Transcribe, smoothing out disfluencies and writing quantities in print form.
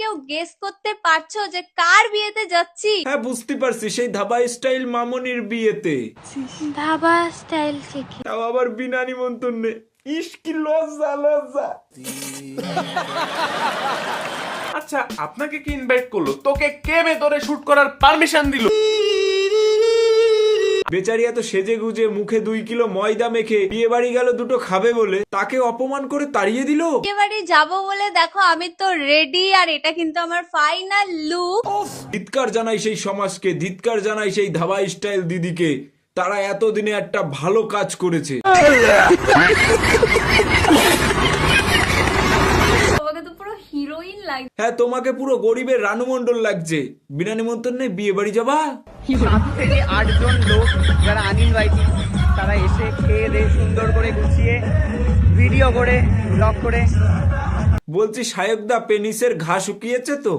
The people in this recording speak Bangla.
কেউ গেস করতে পারছো যে কার বিয়েতে যাচ্ছি? হ্যাঁ বুঝতে পারছি, সেই ধাবা স্টাইল মামনির বিয়েতে। ধাবা স্টাইল থেকে? তাও আবার বিনা নিমন্ত্রণে। ইস কি লজ্জা লজ্জা। আচ্ছা আপনাকে কি ইনভাইট করলো? তোকে কে ভেতরে শুট করার পারমিশন দিল? বেচারি এত সেজে গুজে মুখে 2 কিলো ময়দা মেখে বিয়ে বাড়ি গেল দুটো খাবে বলে, তাকে অপমান করে তাড়িয়ে দিল। বিয়ে বাড়ি যাবো বলে দেখো আমি তো রেডি, আর এটা কিন্তু আমার ফাইনাল লুক। ধিক্কার জানাই সেই সমাজকে, ধিক্কার জানাই সেই ধাবা স্টাইল দিদিকে। তারা এতদিনে একটা ভালো কাজ করেছে। তোমাকে তো পুরো হিরোইন লাগে। হ্যাঁ তোমাকে পুরো গরিবের রানু মণ্ডল লাগছে। বিনা নিমন্ত্রণে বিয়ে বাড়ি যাবা? 7 থেকে 8 জন লোক যারা আনইনভাইটেড, তারা এসে খেয়ে দিয়ে সুন্দর করে গুছিয়ে ভিডিও করে ব্লগ করে। বলছি সাহেবদা পেনিসের ঘা শুকিয়েছে তো?